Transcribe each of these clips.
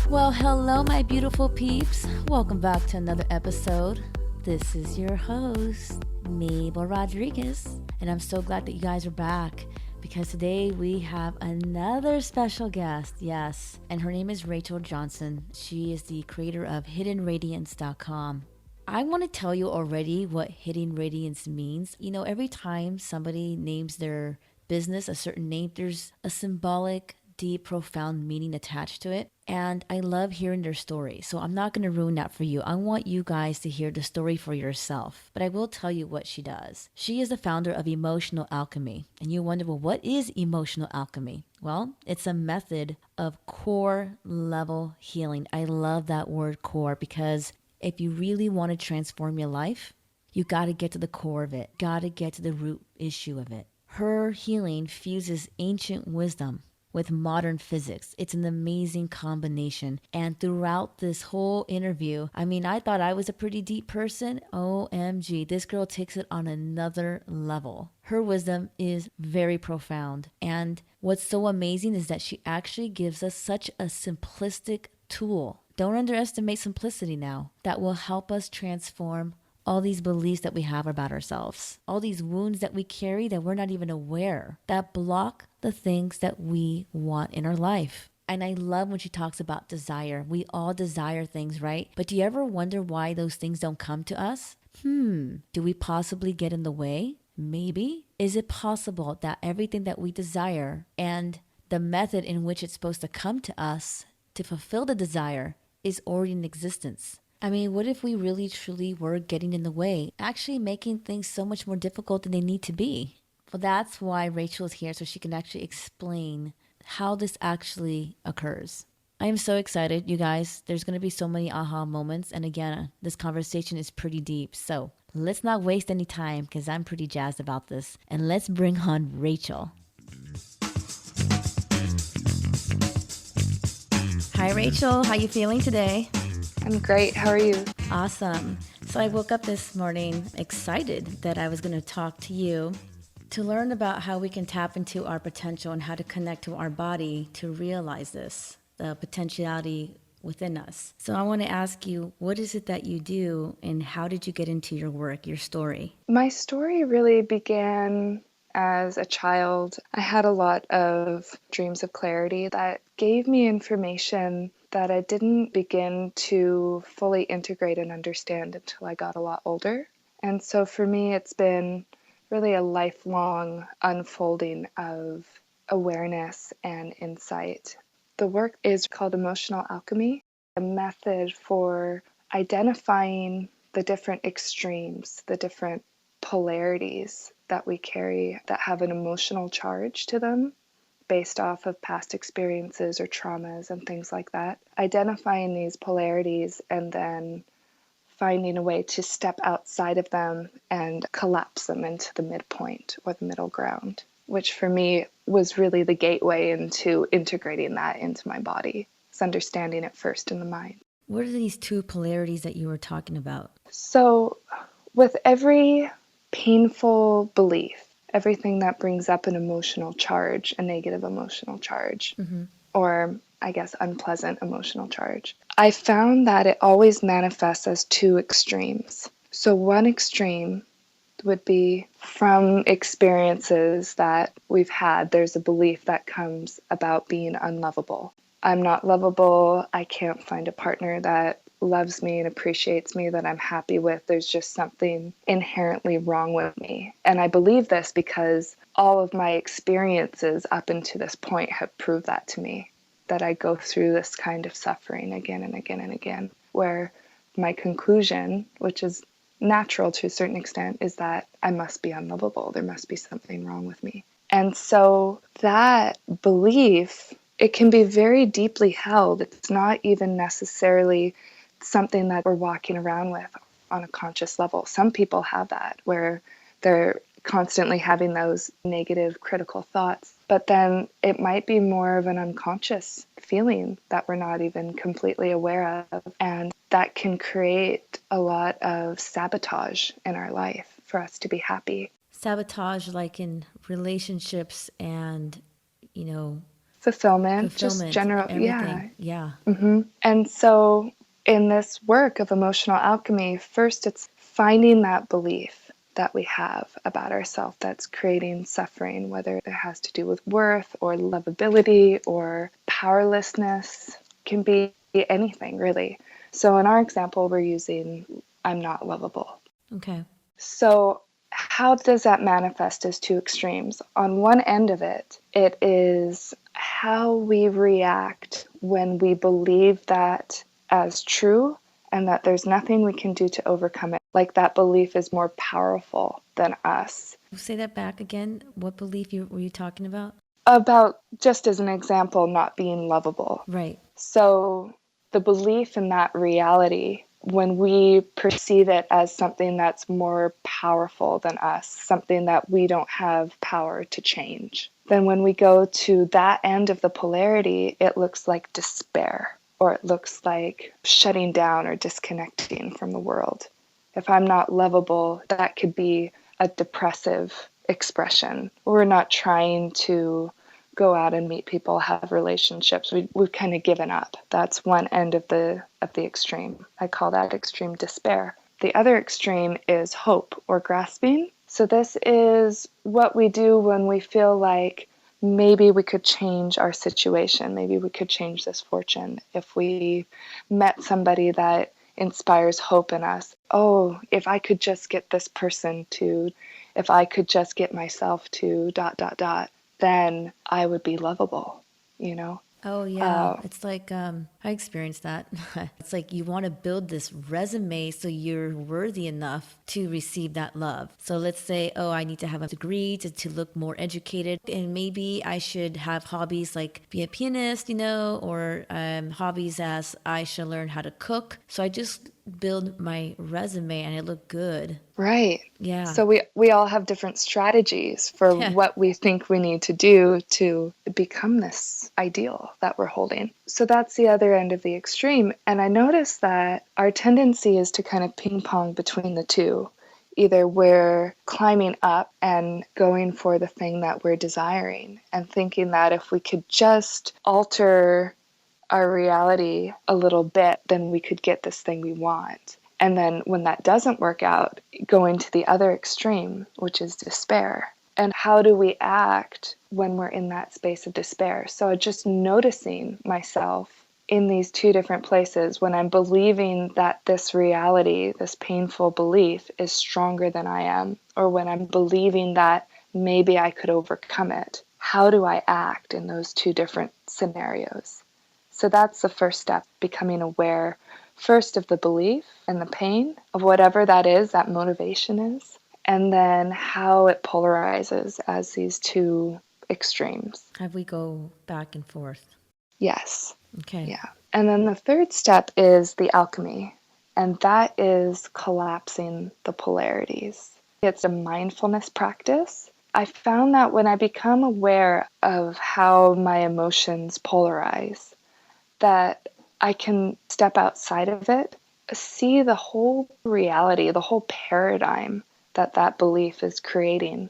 Well, hello, my beautiful peeps. Welcome back to another episode. This is your host, Mabel Rodriguez, and I'm so glad that you guys are back because today we have another special guest. Yes, and her name is Rachael Johnson. She is the creator of HiddenRadiance.com. I want to tell you already what Hidden Radiance means. You know, every time somebody names their business a certain name, there's a symbolic, deep, profound meaning attached to it. And I love hearing their story. So I'm not going to ruin that for you. I want you guys to hear the story for yourself. But I will tell you what she does. She is the founder of Emotional Alchemy. And you wonder, well, what is Emotional Alchemy? Well, it's a method of core level healing. I love that word core because if you really want to transform your life, you got to get to the core of it. Got to get to the root issue of it. Her healing fuses ancient wisdom with modern physics. It's an amazing combination. And throughout this whole interview, I thought I was a pretty deep person. OMG, this girl takes it on another level. Her wisdom is very profound. And what's so amazing is that she actually gives us such a simplistic tool. Don't underestimate simplicity now. That will help us transform all these beliefs that we have about ourselves, all these wounds that we carry that we're not even aware, that block the things that we want in our life. And I love when she talks about desire. We all desire things, right? But do you ever wonder why those things don't come to us? Do we possibly get in the way? Maybe. Is it possible that everything that we desire and the method in which it's supposed to come to us to fulfill the desire is already in existence? What if we really truly were getting in the way, actually making things so much more difficult than they need to be? Well, that's why Rachel is here, so she can actually explain how this actually occurs. I am so excited, you guys. There's going to be so many aha moments. And again, this conversation is pretty deep. So let's not waste any time because I'm pretty jazzed about this. And let's bring on Rachel. Hi, Rachel. How you feeling today? I'm great. How are you? Awesome. So I woke up this morning excited that I was going to talk to you to learn about how we can tap into our potential and how to connect to our body to realize this, the potentiality within us. So I want to ask you, what is it that you do and how did you get into your work, your story? My story really began as a child. I had a lot of dreams of clarity that gave me information that I didn't begin to fully integrate and understand until I got a lot older. And so for me, it's been really a lifelong unfolding of awareness and insight. The work is called Emotional Alchemy, a method for identifying the different extremes, the different polarities that we carry that have an emotional charge to them based off of past experiences or traumas and things like that. Identifying these polarities and then finding a way to step outside of them and collapse them into the midpoint or the middle ground, which for me was really the gateway into integrating that into my body. It's understanding it first in the mind. What are these two polarities that you were talking about? So with every painful belief, everything that brings up an emotional charge, a negative emotional charge, or I guess unpleasant emotional charge, I found that it always manifests as two extremes. So one extreme would be from experiences that we've had. There's a belief that comes about being unlovable. I'm not lovable. I can't find a partner that loves me and appreciates me, that I'm happy with. There's just something inherently wrong with me. And I believe this because all of my experiences up until this point have proved that to me, that I go through this kind of suffering again and again and again, where my conclusion, which is natural to a certain extent, is that I must be unlovable. There must be something wrong with me. And so that belief, it can be very deeply held. It's not even necessarily something that we're walking around with on a conscious level. Some people have that, where they're constantly having those negative critical thoughts, but then it might be more of an unconscious feeling that we're not even completely aware of, and that can create a lot of sabotage in our life for us to be happy. Sabotage like in relationships and, fulfillment, just fulfillment, general, everything. yeah. Yeah. And so in this work of emotional alchemy, first it's finding that belief that we have about ourselves that's creating suffering, whether it has to do with worth or lovability or powerlessness, can be anything really. So in our example, we're using I'm not lovable. Okay. So how does that manifest as two extremes? On one end of it, it is how we react when we believe that as true and that there's nothing we can do to overcome it. Like that belief is more powerful than us. Say that back again. What belief were you talking about? About, just as an example, not being lovable. Right. So the belief in that reality, when we perceive it as something that's more powerful than us, something that we don't have power to change, then when we go to that end of the polarity, it looks like despair, or it looks like shutting down or disconnecting from the world. If I'm not lovable, that could be a depressive expression. We're not trying to go out and meet people, have relationships. We've kind of given up. That's one end of the extreme. I call that extreme despair. The other extreme is hope or grasping. So this is what we do when we feel like maybe we could change our situation. Maybe we could change this fortune if we met somebody that inspires hope in us. Oh, if I could just get this person to, if I could just get myself to ... then I would be lovable, you know? Oh yeah, it's like I experienced that. It's like you want to build this resume so you're worthy enough to receive that love. So let's say, oh, I need to have a degree to look more educated, and maybe I should have hobbies like be a pianist, or hobbies as I should learn how to cook. So I just build my resume and it looked good. Right. Yeah. So we all have different strategies for Yeah. what we think we need to do to become this ideal that we're holding. So that's the other end of the extreme. And I notice that our tendency is to kind of ping pong between the two. Either we're climbing up and going for the thing that we're desiring and thinking that if we could just alter our reality a little bit, then we could get this thing we want. And then when that doesn't work out, going to the other extreme, which is despair. And how do we act when we're in that space of despair? So just noticing myself in these two different places when I'm believing that this reality, this painful belief, is stronger than I am, or when I'm believing that maybe I could overcome it. How do I act in those two different scenarios? So that's the first step, becoming aware first of the belief and the pain of whatever that is, that motivation is, and then how it polarizes as these two extremes. Have we go back and forth? Yes. Okay. Yeah. And then the third step is the alchemy, and that is collapsing the polarities. It's a mindfulness practice. I found that when I become aware of how my emotions polarize, that I can step outside of it, see the whole reality, the whole paradigm that that belief is creating.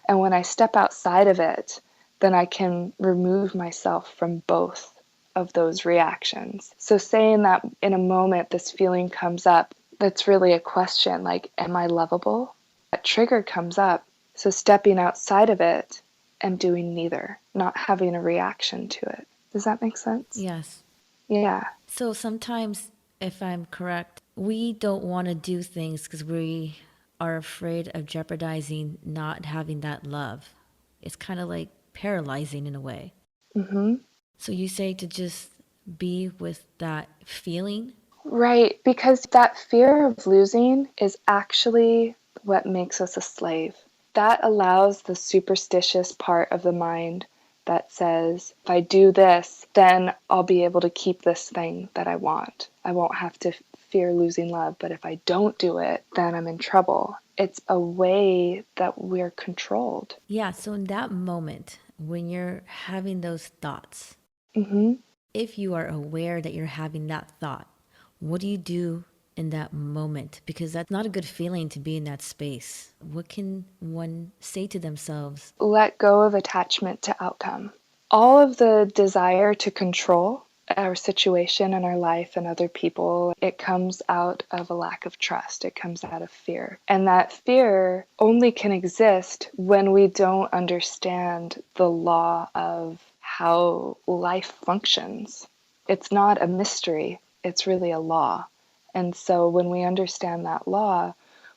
And when I step outside of it, then I can remove myself from both of those reactions. So saying that in a moment this feeling comes up, that's really a question like, am I lovable? That trigger comes up. So stepping outside of it and doing neither, not having a reaction to it. Does that make sense? Yes. Yeah. So sometimes, if I'm correct, we don't want to do things because we are afraid of jeopardizing not having that love. It's kind of like paralyzing in a way. Mm-hmm. So you say to just be with that feeling? Right, because that fear of losing is actually what makes us a slave. That allows the superstitious part of the mind that says, if I do this, then I'll be able to keep this thing that I want. I won't have to fear losing love, but if I don't do it, then I'm in trouble. It's a way that we're controlled. Yeah, so in that moment, when you're having those thoughts, Mm-hmm. if you are aware that you're having that thought, what do you do in that moment? Because that's not a good feeling to be in that space. What can one say to themselves? Let go of attachment to outcome. all of the desire to control our situation and our life and other people, it comes out of a lack of trust. It comes out of fear. And that fear only can exist when we don't understand the law of how life functions. It's not a mystery, it's really a law. And so when we understand that law,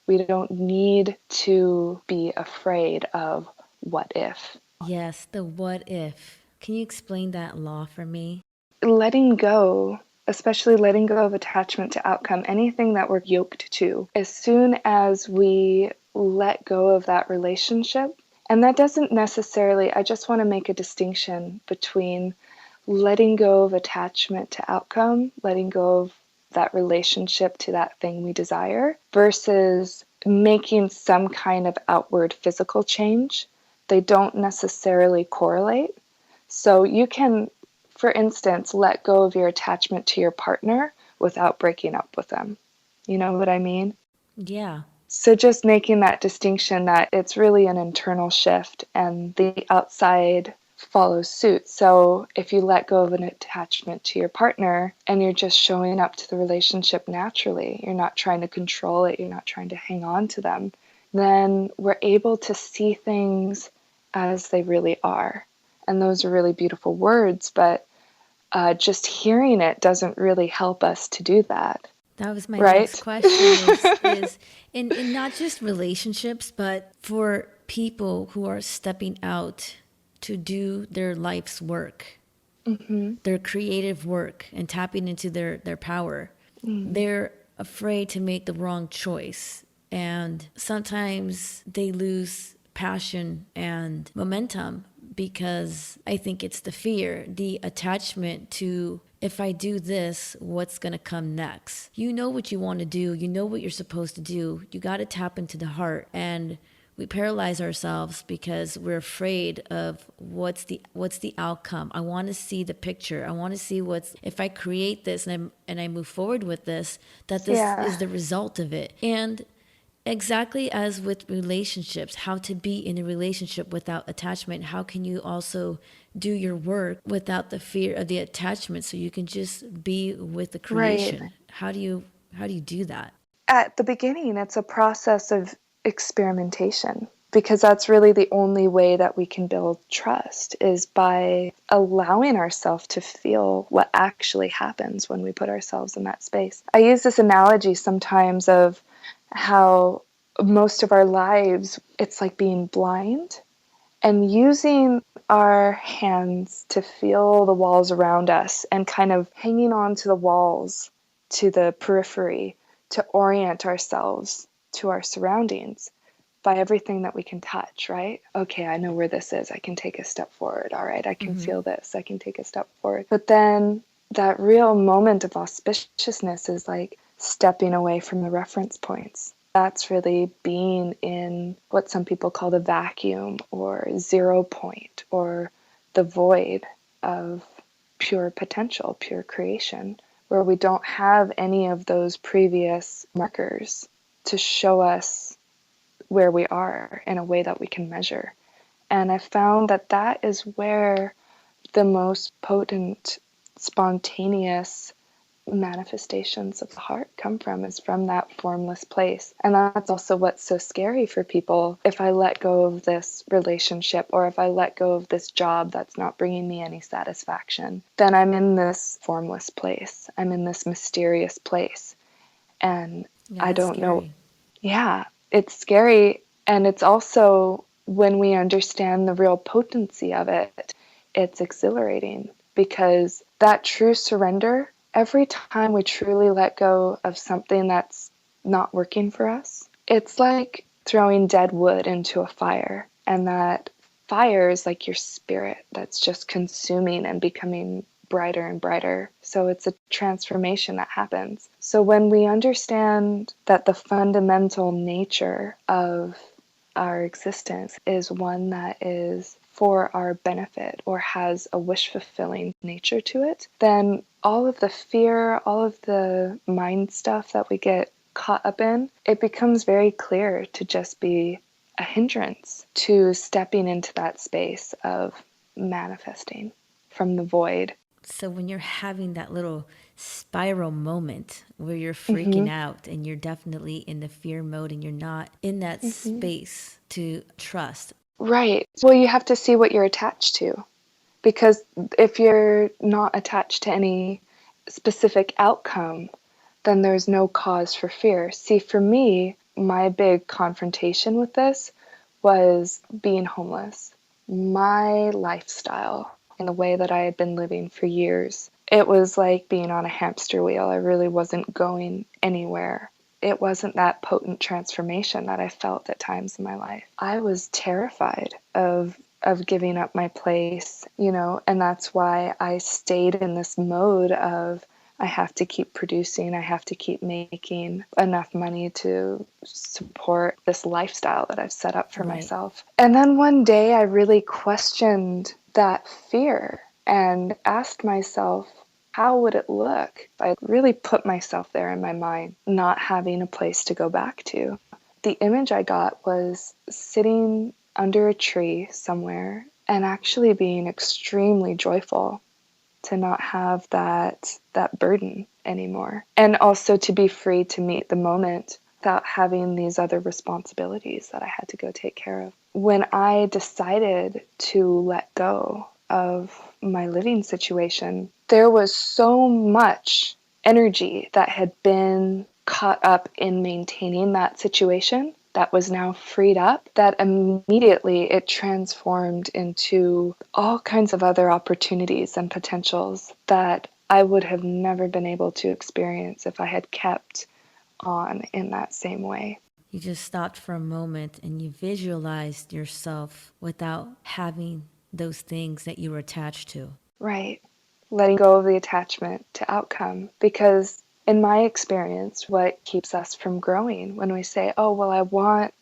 we don't need to be afraid of what if. Yes, the what if. Can you explain that law for me? Letting go, especially letting go of attachment to outcome, anything that we're yoked to, as soon as we let go of that relationship, and that doesn't necessarily, I just want to make a distinction between letting go of attachment to outcome, letting go of that relationship to that thing we desire, versus making some kind of outward physical change. They don't necessarily correlate. So you can, for instance, let go of your attachment to your partner without breaking up with them. You know what I mean? Yeah. So just making that distinction that it's really an internal shift and the outside follows suit. So if you let go of an attachment to your partner and you're just showing up to the relationship naturally, you're not trying to control it, you're not trying to hang on to them, then we're able to see things as they really are. And those are really beautiful words, but just hearing it doesn't really help us to do that. That was my next Right? question is in not just relationships, but for people who are stepping out to do their life's work, their creative work and tapping into their power. They're afraid to make the wrong choice. And sometimes they lose passion and momentum because I think it's the fear, the attachment to if I do this, what's going to come next? You know what you want to do. You know what you're supposed to do. You got to tap into the heart. And we paralyze ourselves because we're afraid of what's the outcome. I want to see the picture. I want to see what's if I create this and I move forward with this, that this is the result of it. And exactly as with relationships, how to be in a relationship without attachment. How can you also do your work without the fear of the attachment so you can just be with the creation? Right. How do you do that? At the beginning, it's a process of experimentation because that's really the only way that we can build trust is by allowing ourselves to feel what actually happens when we put ourselves in that space. I use this analogy sometimes of how most of our lives, it's like being blind and using our hands to feel the walls around us and kind of hanging on to the walls, to the periphery, to orient ourselves to our surroundings by everything that we can touch, right? Okay, I know where this is. I can take a step forward. All right, I can feel this. I can take a step forward. But then that real moment of auspiciousness is like stepping away from the reference points. That's really being in what some people call the vacuum or 0 point or the void of pure potential, pure creation, where we don't have any of those previous markers to show us where we are in a way that we can measure. And I found that that is where the most potent, spontaneous manifestations of the heart come from, is from that formless place. And that's also what's so scary for people. If I let go of this relationship or if I let go of this job that's not bringing me any satisfaction, then I'm in this formless place. I'm in this mysterious place. And I don't know. Yeah, it's scary. And it's also, when we understand the real potency of it, it's exhilarating because that true surrender, every time we truly let go of something that's not working for us, it's like throwing dead wood into a fire. And that fire is like your spirit that's just consuming and becoming brighter and brighter. So it's a transformation that happens. So when we understand that the fundamental nature of our existence is one that is for our benefit or has a wish-fulfilling nature to it, then all of the fear, all of the mind stuff that we get caught up in, it becomes very clear to just be a hindrance to stepping into that space of manifesting from the void. So when you're having that little spiral moment where you're freaking Mm-hmm. out and you're definitely in the fear mode and you're not in that Mm-hmm. space to trust. Right. Well, you have to see what you're attached to. Because if you're not attached to any specific outcome, then there's no cause for fear. See, for me, my big confrontation with this was being homeless. My lifestyle and the way that I had been living for years, it was like being on a hamster wheel. I really wasn't going anywhere. It wasn't that potent transformation that I felt at times in my life. I was terrified of giving up my place, and that's why I stayed in this mode of I have to keep producing, I have to keep making enough money to support this lifestyle that I've set up for myself. And then one day I really questioned that fear and asked myself, how would it look if I really put myself there in my mind, not having a place to go back to? The image I got was sitting under a tree somewhere and actually being extremely joyful to not have that burden anymore, and also to be free to meet the moment without having these other responsibilities that I had to go take care of. When I decided to let go of my living situation, there was so much energy that had been caught up in maintaining that situation that was now freed up, that immediately it transformed into all kinds of other opportunities and potentials that I would have never been able to experience if I had kept on in that same way. You just stopped for a moment and you visualized yourself without having those things that you were attached to. Right. Letting go of the attachment to outcome. Because in my experience, what keeps us from growing when we say, oh, well, I want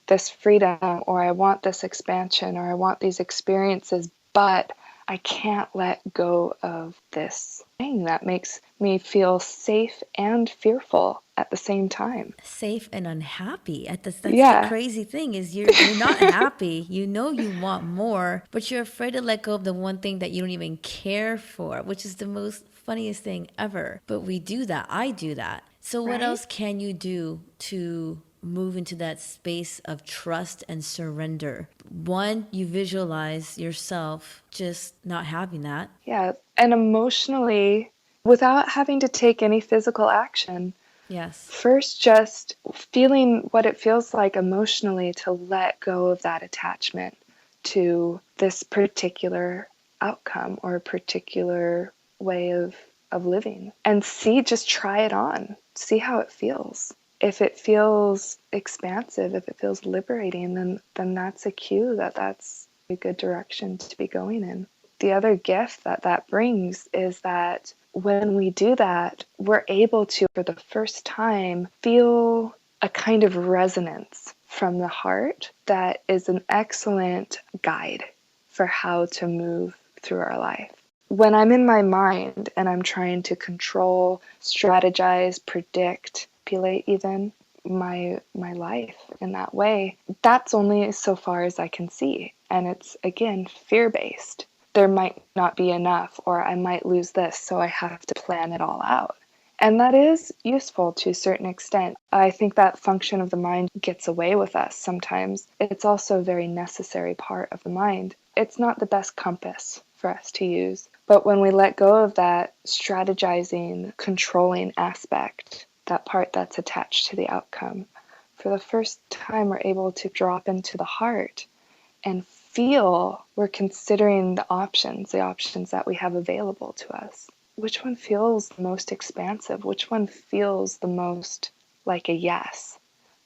this freedom, or I want this expansion, or I want these experiences, but I can't let go of this thing that makes me feel safe and fearful at the same time. Safe and unhappy. That's the Yeah. crazy thing is you're not happy. You know you want more, but you're afraid to let go of the one thing that you don't even care for, which is the most funniest thing ever. But we do that. I do that. So what Right? else can you do to move into that space of trust and surrender? One, you visualize yourself just not having that. Yeah. And emotionally, without having to take any physical action, Yes. first just feeling what it feels like emotionally to let go of that attachment to this particular outcome or a particular way of living. And just try it on. See how it feels. If it feels expansive, if it feels liberating, then that's a cue that that's a good direction to be going in. The other gift that brings is that when we do that, we're able to, for the first time, feel a kind of resonance from the heart that is an excellent guide for how to move through our life. When I'm in my mind and I'm trying to control, strategize, predict, manipulate even my life in that way, that's only so far as I can see. And it's, again, fear-based. There might not be enough, or I might lose this, so I have to plan it all out. And that is useful to a certain extent. I think that function of the mind gets away with us sometimes. It's also a very necessary part of the mind. It's not the best compass for us to use. But when we let go of that strategizing, controlling aspect, that part that's attached to the outcome, for the first time we're able to drop into the heart and feel we're considering the options that we have available to us. Which one feels the most expansive? Which one feels the most like a yes,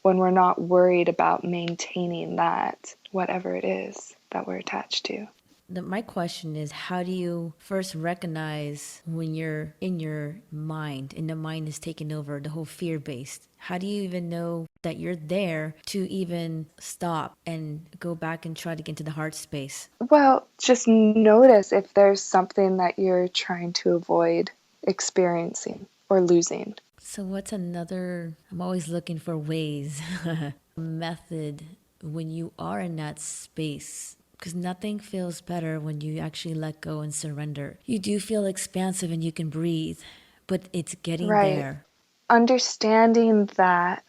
when we're not worried about maintaining that, whatever it is that we're attached to? My question is, how do you first recognize when you're in your mind and the mind is taking over, the whole fear-based? How do you even know that you're there to even stop and go back and try to get into the heart space? Well, just notice if there's something that you're trying to avoid experiencing or losing. So what's another, I'm always looking for ways, method when you are in that space because nothing feels better when you actually let go and surrender. You do feel expansive and you can breathe, but it's getting Right. there. Understanding that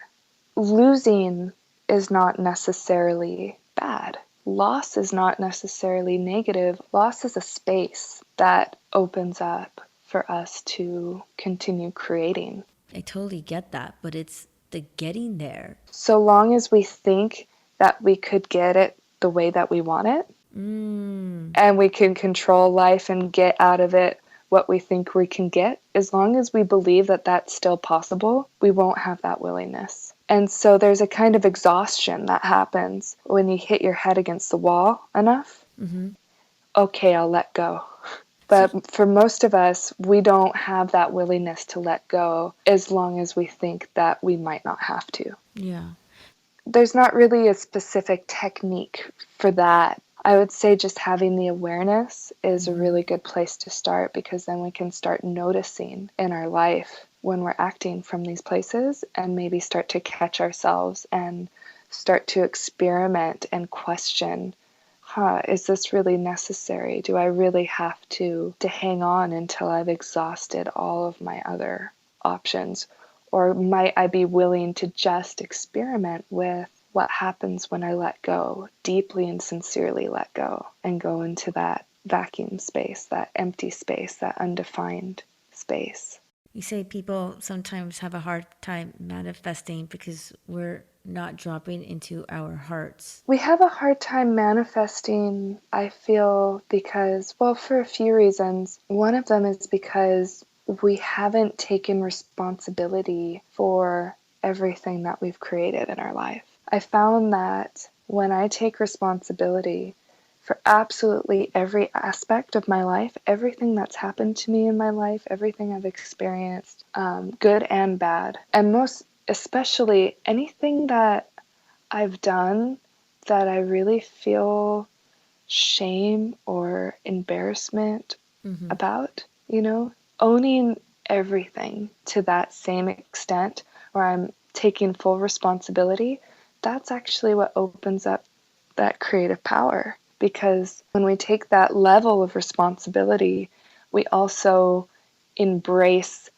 losing is not necessarily bad. Loss is not necessarily negative. Loss is a space that opens up for us to continue creating. I totally get that, but it's the getting there. So long as we think that we could get it the way that we want it, and we can control life and get out of it what we think we can get, as long as we believe that that's still possible, we won't have that willingness. And so there's a kind of exhaustion that happens when you hit your head against the wall enough. Okay, I'll let go. So, But for most of us, we don't have that willingness to let go as long as we think that we might not have to. yeah. There's not really a specific technique for that. I would say just having the awareness is a really good place to start, because then we can start noticing in our life when we're acting from these places and maybe start to catch ourselves and start to experiment and question, is this really necessary? Do I really have to hang on until I've exhausted all of my other options? Or might I be willing to just experiment with what happens when I let go, deeply and sincerely let go, and go into that vacuum space, that empty space, that undefined space? You say people sometimes have a hard time manifesting because we're not dropping into our hearts. We have a hard time manifesting, I feel, because, well, for a few reasons. One of them is because we haven't taken responsibility for everything that we've created in our life. I found that when I take responsibility for absolutely every aspect of my life, everything that's happened to me in my life, everything I've experienced, good and bad, and most especially anything that I've done that I really feel shame or embarrassment about, owning everything to that same extent where I'm taking full responsibility, that's actually what opens up that creative power. Because when we take that level of responsibility, we also embrace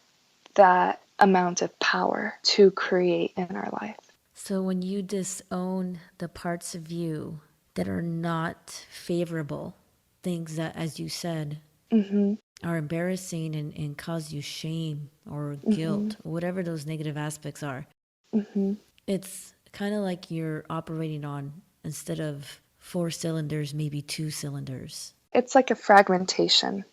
that amount of power to create in our life. So when you disown the parts of you that are not favorable, things that, as you said, are embarrassing and cause you shame or guilt, or whatever those negative aspects are, it's kind of like you're operating on, instead of 4 cylinders, maybe 2 cylinders. It's like a fragmentation.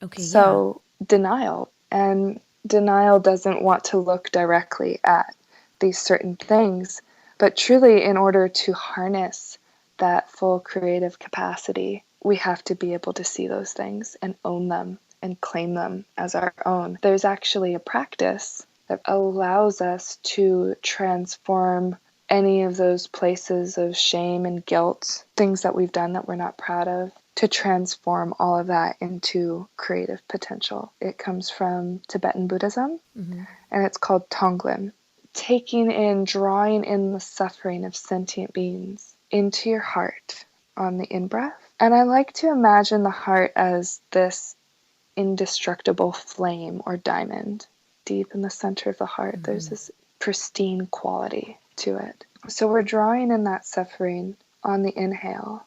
Okay, yeah. So, denial. And denial doesn't want to look directly at these certain things, but truly, in order to harness that full creative capacity, we have to be able to see those things and own them and claim them as our own. There's actually a practice that allows us to transform any of those places of shame and guilt, things that we've done that we're not proud of, to transform all of that into creative potential. It comes from Tibetan Buddhism, and it's called Tonglen. Taking in, drawing in the suffering of sentient beings into your heart on the in-breath. And I like to imagine the heart as this indestructible flame or diamond. Deep in the center of the heart, there's this pristine quality to it. So we're drawing in that suffering on the inhale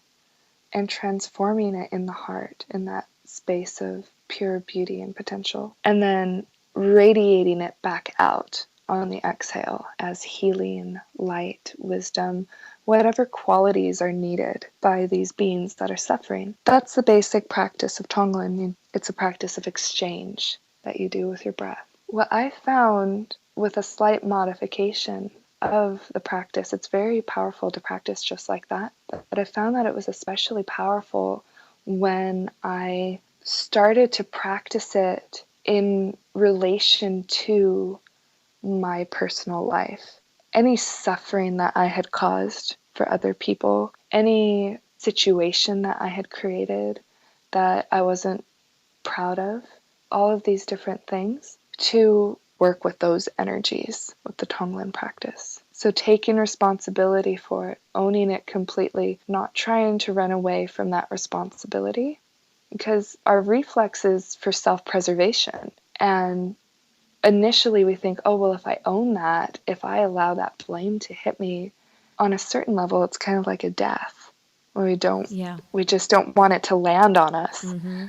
and transforming it in the heart, in that space of pure beauty and potential. And then radiating it back out on the exhale as healing, light, wisdom, whatever qualities are needed by these beings that are suffering. That's the basic practice of Tonglen. It's a practice of exchange that you do with your breath. What I found, with a slight modification of the practice, it's very powerful to practice just like that, but I found that it was especially powerful when I started to practice it in relation to my personal life. Any suffering that I had caused for other people, any situation that I had created that I wasn't proud of, all of these different things, to work with those energies with the Tonglen practice. So taking responsibility for it, owning it completely, not trying to run away from that responsibility, because our reflex is for self-preservation. And initially we think, oh, well, if I own that, if I allow that blame to hit me, on a certain level, it's kind of like a death. We just don't want it to land on us. Mm-hmm.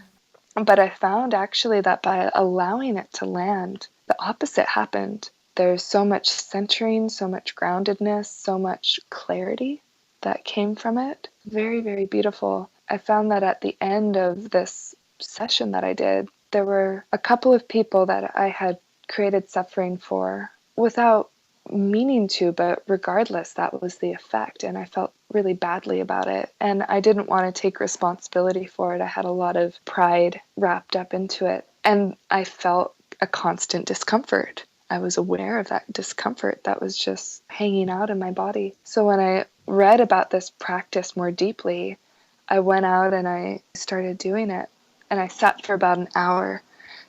But I found actually that by allowing it to land, the opposite happened. There's so much centering, so much groundedness, so much clarity that came from it. Very, very beautiful. I found that at the end of this session that I did, there were a couple of people that I had created suffering for without meaning to, but regardless, that was the effect. And I felt really badly about it. And I didn't want to take responsibility for it. I had a lot of pride wrapped up into it. And I felt a constant discomfort. I was aware of that discomfort that was just hanging out in my body. So when I read about this practice more deeply, I went out and I started doing it. And I sat for about an hour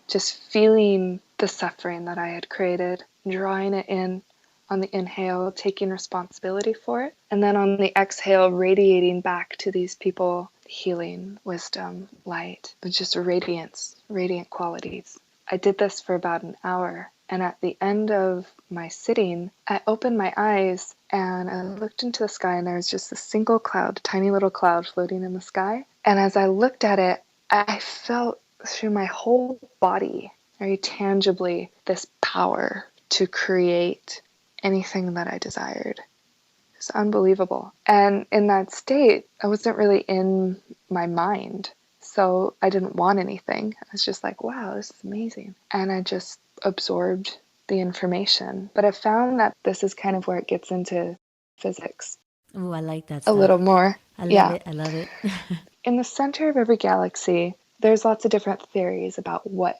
just feeling the suffering that I had created, drawing it in on the inhale, taking responsibility for it, and then on the exhale, radiating back to these people healing, wisdom, light, but just radiance, radiant qualities. I did this for about an hour, and at the end of my sitting, I opened my eyes and I looked into the sky, and there was just a single cloud, a tiny little cloud floating in the sky. And as I looked at it, I felt through my whole body, very tangibly, this power to create anything that I desired. It's unbelievable. And in that state, I wasn't really in my mind. So I didn't want anything. I was just like, wow, this is amazing. And I just absorbed the information. But I found that this is kind of where it gets into physics. Oh, I like that A stuff. little more. I love it. I love it. In the center of every galaxy, there's lots of different theories about what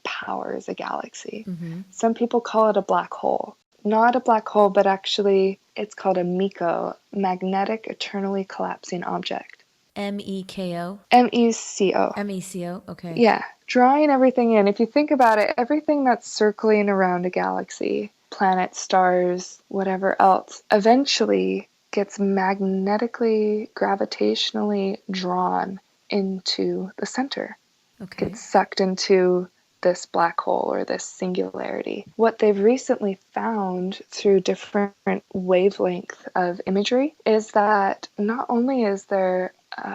powers a galaxy. Mm-hmm. Some people call it a black hole. Not a black hole, but actually it's called a MECO, magnetic eternally collapsing object. MEKO? MECO. MECO, okay. Yeah, drawing everything in. If you think about it, everything that's circling around a galaxy, planets, stars, whatever else, eventually gets magnetically, gravitationally drawn into the center. Okay. Gets sucked into this black hole or this singularity. What they've recently found through different wavelength of imagery is that not only is there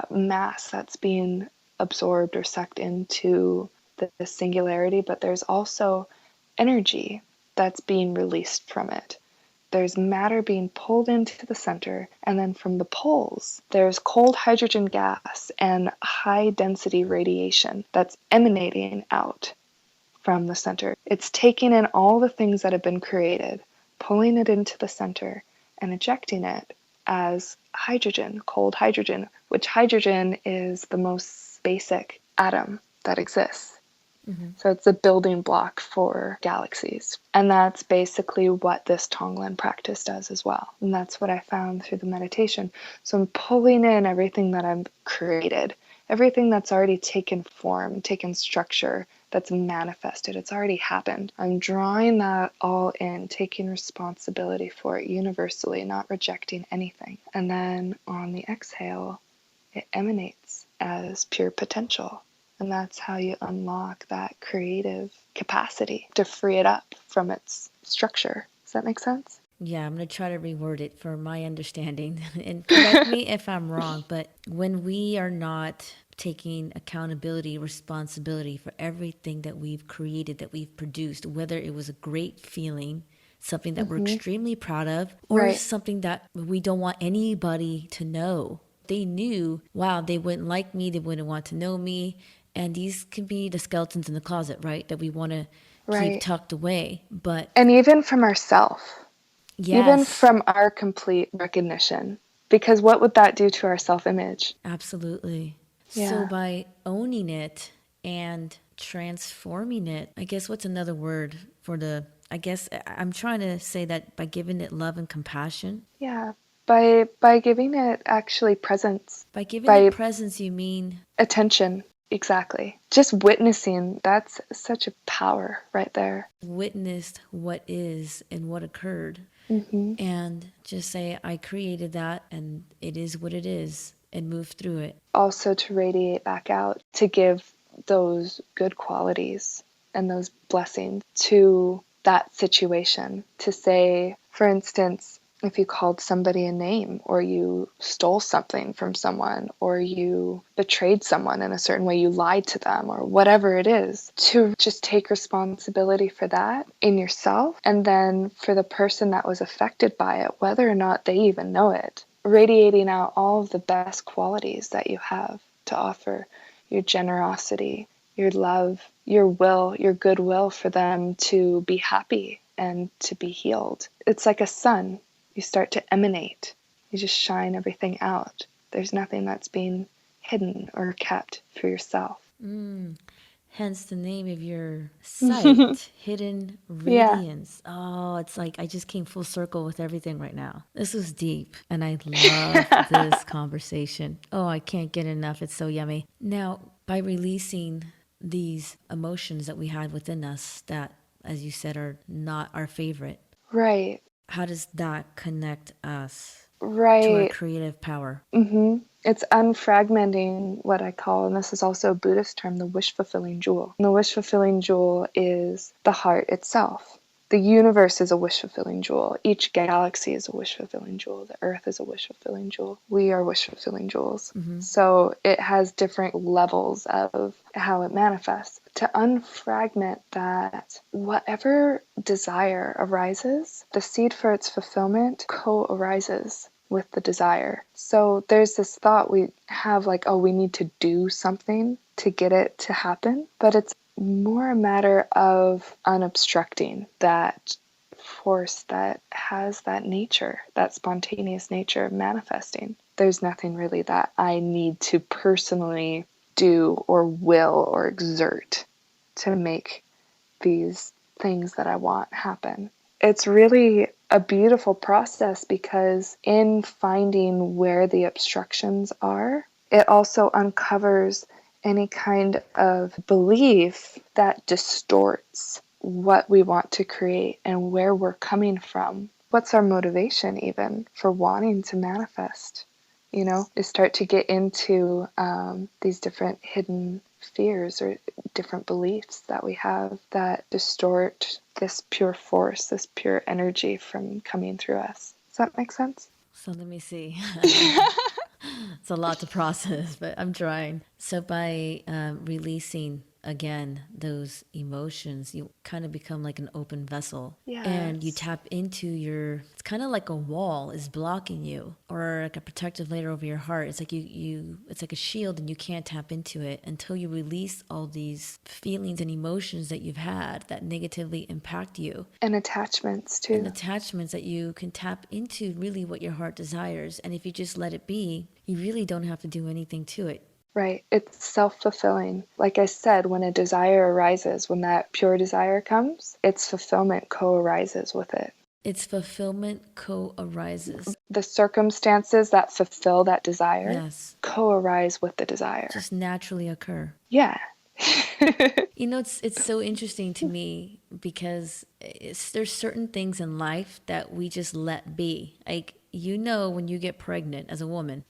mass that's being absorbed or sucked into the singularity, but there's also energy that's being released from it. There's matter being pulled into the center, and then from the poles, there's cold hydrogen gas and high density radiation that's emanating out from the center. It's taking in all the things that have been created, pulling it into the center, and ejecting it as hydrogen, cold hydrogen, which hydrogen is the most basic atom that exists. Mm-hmm. So it's a building block for galaxies. And that's basically what this Tonglen practice does as well. And that's what I found through the meditation. So I'm pulling in everything that I've created, everything that's already taken form, taken structure, that's manifested. It's already happened. I'm drawing that all in, taking responsibility for it universally, not rejecting anything. And then on the exhale, it emanates as pure potential. And that's how you unlock that creative capacity to free it up from its structure. Does that make sense? Yeah, I'm going to try to reword it for my understanding. And correct me if I'm wrong, but when we are not taking accountability, responsibility for everything that we've created, that we've produced, whether it was a great feeling, something that we're extremely proud of, or something that we don't want anybody to know. They knew, wow, they wouldn't like me, they wouldn't want to know me. And these can be the skeletons in the closet, right? That we want to keep tucked away. And even from ourselves. Yes. Even from our complete recognition. Because what would that do to our self-image? Absolutely. Yeah. So by owning it and transforming it, I guess what's another word for I guess I'm trying to say that by giving it love and compassion. Yeah. By giving it actually presence. By giving it presence, you mean? Attention. Exactly. Just witnessing, that's such a power right there. Witnessed what is and what occurred. and just say, I created that and it is what it is, and move through it. Also to radiate back out, to give those good qualities and those blessings to that situation. To say, for instance, if you called somebody a name, or you stole something from someone, or you betrayed someone in a certain way, you lied to them, or whatever it is, to just take responsibility for that in yourself, and then for the person that was affected by it, whether or not they even know it, radiating out all of the best qualities that you have to offer, your generosity, your love, your will, your goodwill for them to be happy and to be healed. It's like a sun. You start to emanate. You just shine everything out. There's nothing that's being hidden or kept for yourself. Hence the name of your site, Hidden Yeah. Radiance. Oh, it's like I just came full circle with everything right now. This was deep, and I love this conversation. Oh, I can't get enough. It's so yummy. Now, by releasing these emotions that we had within us that, as you said, are not our favorite, Right. how does that connect us to our Right. creative power? It's unfragmenting what I call, and this is also a Buddhist term, the wish-fulfilling jewel. And the wish-fulfilling jewel is the heart itself. The universe is a wish-fulfilling jewel. Each galaxy is a wish-fulfilling jewel. The earth is a wish-fulfilling jewel. We are wish-fulfilling jewels. So it has different levels of how it manifests. To unfragment that, whatever desire arises, the seed for its fulfillment co-arises with the desire. So there's this thought we have like, oh, we need to do something to get it to happen. But it's more a matter of unobstructing that force that has that nature, that spontaneous nature manifesting. There's nothing really that I need to personally do or will or exert to make these things that I want happen. It's really a beautiful process because in finding where the obstructions are, it also uncovers any kind of belief that distorts what we want to create and where we're coming from. What's our motivation even for wanting to manifest? You know, you start to get into these different hidden fears or different beliefs that we have that distort this pure force, this pure energy from coming through us. Does that make sense? So let me see. It's a lot to process, but I'm trying. So by releasing again those emotions, you kind of become like an open vessel. And you Yes. tap into it's kind of like a wall is blocking you, or like a protective layer over your heart. It's like it's like a shield, and you can't tap into it until you release all these feelings and emotions that you've had that negatively impact you. And attachments And too. attachments that you can tap into really what your heart desires. And if you just let it be, you really don't have to do anything to it. Right. It's self-fulfilling. Like I said, when a desire arises, when that pure desire comes, its fulfillment co-arises with it. Its fulfillment co-arises. The circumstances that fulfill that desire Yes. co-arise with the desire. Just naturally occur. Yeah. You know, it's so interesting to me because there's certain things in life that we just let be. Like, you know, when you get pregnant as a woman,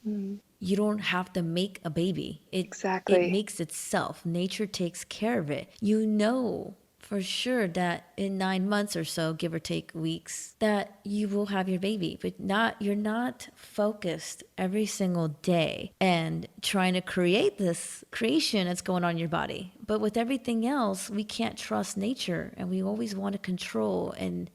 you don't have to make a baby. It Exactly. makes itself. Nature takes care of it. You know for sure that in 9 months or so, give or take weeks, that you will have your baby, but you're not focused every single day and trying to create this creation that's going on in your body. But with everything else, we can't trust nature, and we always want to control and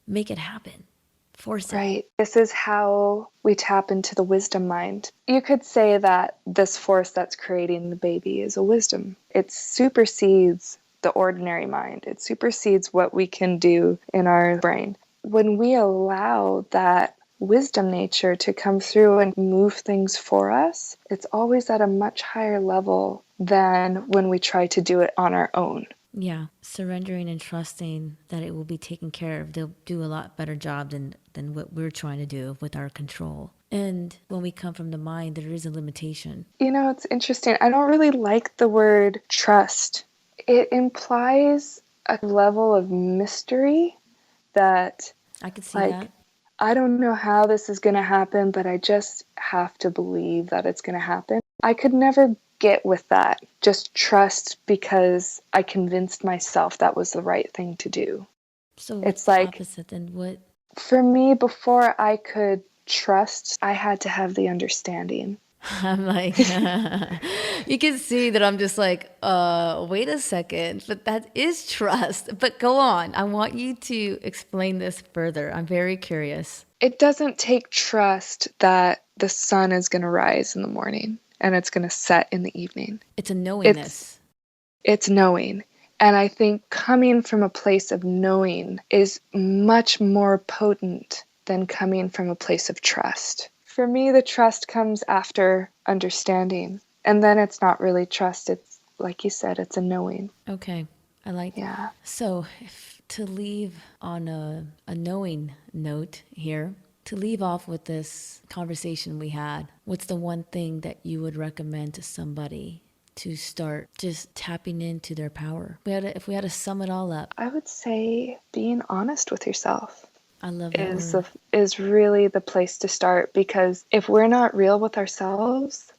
make it happen. Force it. Right. This is how we tap into the wisdom mind. You could say that this force that's creating the baby is a wisdom. It supersedes the ordinary mind. It supersedes what we can do in our brain. When we allow that wisdom nature to come through and move things for us, it's always at a much higher level than when we try to do it on our own. Yeah, surrendering and trusting that it will be taken care of. They'll do a lot better job than what we're trying to do with our control. And when we come from the mind, there is a limitation. You know, it's interesting. I don't really like the word trust. It implies a level of mystery that, I could see like, that. I don't know how this is going to happen, but I just have to believe that it's going to happen. I could never get with that. Just trust because I convinced myself that was the right thing to do. So what's It's the like, opposite then? What? for me, before I could trust, I had to have the understanding. I'm like, you can see that I'm just like, wait a second, but that is trust. But go on. I want you to explain this further. I'm very curious. It doesn't take trust that the sun is going to rise in the morning and it's going to set in the evening. It's a It's knowingness. it's knowing. And I think coming from a place of knowing is much more potent than coming from a place of trust. For me, the trust comes after understanding. And then it's not really trust. It's, like you said, it's a knowing. Okay. I like Yeah. So to leave on a knowing note here, to leave off with this conversation we had, what's the one thing that you would recommend to somebody to start just tapping into their power? If we had to sum it all up. I would say being honest with yourself I love that word. is really the place to start, because if we're not real with ourselves,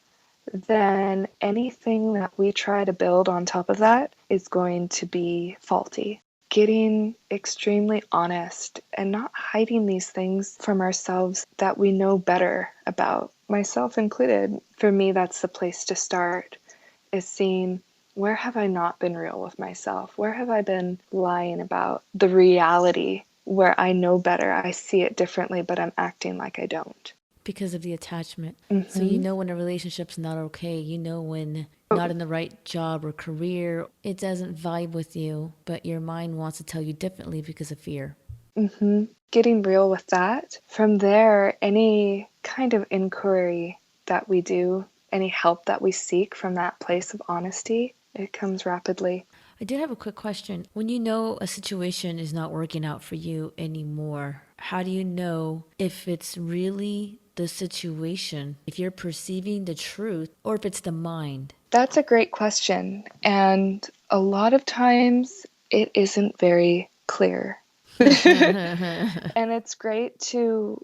then anything that we try to build on top of that is going to be faulty. Getting extremely honest and not hiding these things from ourselves that we know better about, myself included. For me, that's the place to start, is seeing, where have I not been real with myself? Where have I been lying about the reality where I know better? I see it differently, but I'm acting like I don't. Because of the attachment. Mm-hmm. So you know when a relationship's not okay. You know when not in the right job or career, it doesn't vibe with you, but your mind wants to tell you differently because of fear. Mm-hmm. Getting real with that. From there, any kind of inquiry that we do, any help that we seek from that place of honesty, it comes rapidly. I did have a quick question. When you know a situation is not working out for you anymore, how do you know if it's really the situation, if you're perceiving the truth, or if it's the mind? That's a great question. And a lot of times it isn't very clear. And it's great to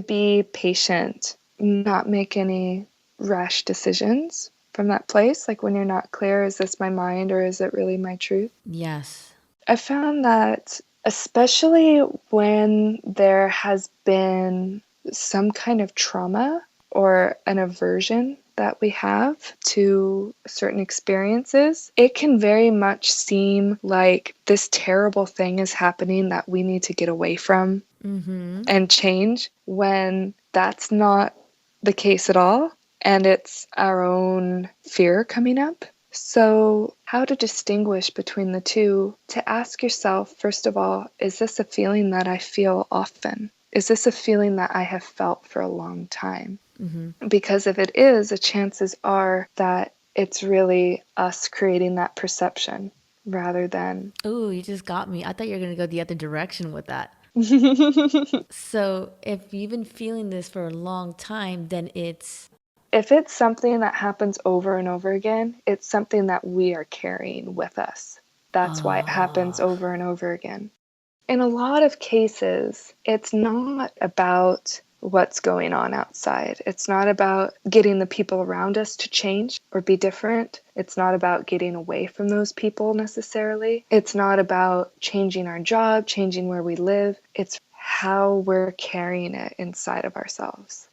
be patient, not make any rash decisions from that place. Like when you're not clear, is this my mind or is it really my truth? Yes. I found that especially when there has been some kind of trauma or an aversion that we have to certain experiences, it can very much seem like this terrible thing is happening that we need to get away from and change, when that's not the case at all. And it's our own fear coming up. So, how to distinguish between the two? To ask yourself, first of all, is this a feeling that I feel often? Is this a feeling that I have felt for a long time? Because if it is, the chances are that it's really us creating that perception rather than. Oh, you just got me. I thought you were going to go the other direction with that. So, if you've been feeling this for a long time, then it's. If it's something that happens over and over again, it's something that we are carrying with us. That's why it happens over and over again. In a lot of cases, it's not about what's going on outside. It's not about getting the people around us to change or be different. It's not about getting away from those people necessarily. It's not about changing our job, changing where we live. It's how we're carrying it inside of ourselves.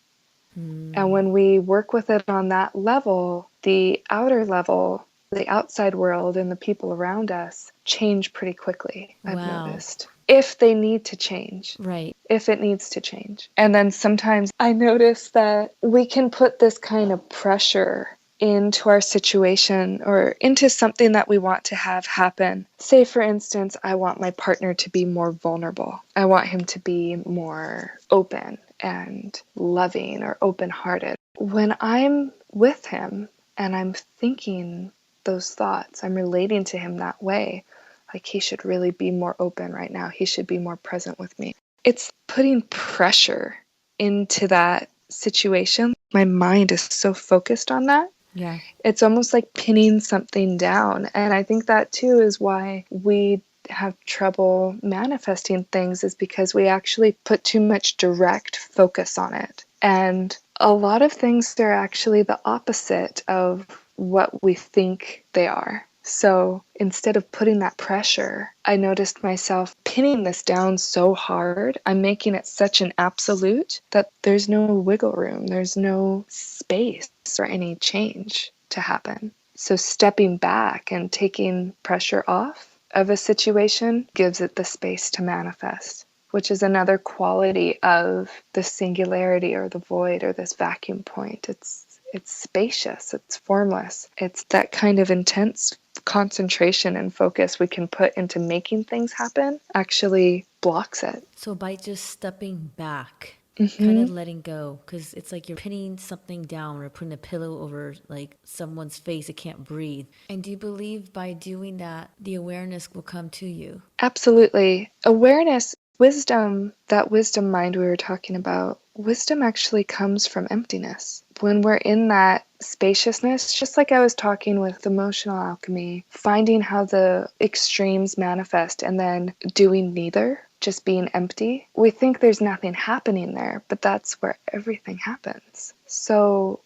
And when we work with it on that level, the outer level, the outside world and the people around us change pretty quickly, I've noticed. If they need to change. Right. If it needs to change. And then sometimes I notice that we can put this kind of pressure into our situation or into something that we want to have happen. Say, for instance, I want my partner to be more vulnerable. I want him to be more open and loving or open-hearted. When I'm with him and I'm thinking those thoughts, I'm relating to him that way, like he should really be more open right now. He should be more present with me. It's putting pressure into that situation. My mind is so focused on that. Yeah. It's almost like pinning something down. And I think that too is why we have trouble manifesting things is because we actually put too much direct focus on it. And a lot of things are actually the opposite of what we think they are. So instead of putting that pressure, I noticed myself pinning this down so hard. I'm making it such an absolute that there's no wiggle room, there's no space for any change to happen. So stepping back and taking pressure off of a situation gives it the space to manifest, which is another quality of the singularity or the void or this vacuum point. It's spacious, it's formless. It's that kind of intense concentration and focus we can put into making things happen actually blocks it. So by just stepping back, Mm-hmm. kind of letting go, because it's like you're pinning something down or putting a pillow over like someone's face, it can't breathe. And do you believe by doing that, the awareness will come to you? Absolutely. Awareness, wisdom, that wisdom mind we were talking about, wisdom actually comes from emptiness. When we're in that spaciousness, just like I was talking with emotional alchemy, finding how the extremes manifest and then doing neither, just being empty, we think there's nothing happening there, but that's where everything happens. So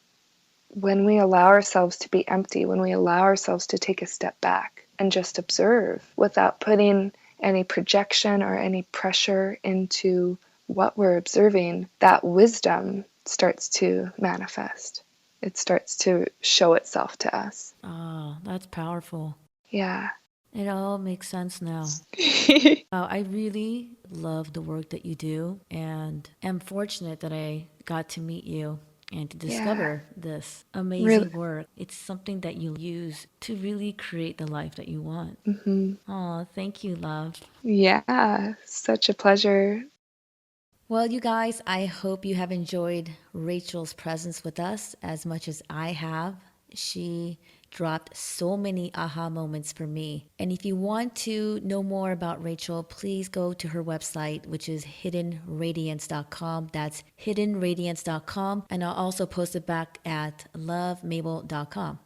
when we allow ourselves to be empty, when we allow ourselves to take a step back and just observe without putting any projection or any pressure into what we're observing, that wisdom starts to manifest. It starts to show itself to us. Oh, that's powerful. Yeah. It all makes sense now. I really love the work that you do, and am fortunate that I got to meet you and to discover this amazing work. It's something that you use to really create the life that you want. Mm-hmm. Oh, thank you, love. Yeah, such a pleasure. Well, you guys, I hope you have enjoyed Rachel's presence with us as much as I have. She dropped so many aha moments for me. And if you want to know more about Rachael, please go to her website, which is hiddenradiance.com. That's hiddenradiance.com. And I'll also post it back at lovemabel.com.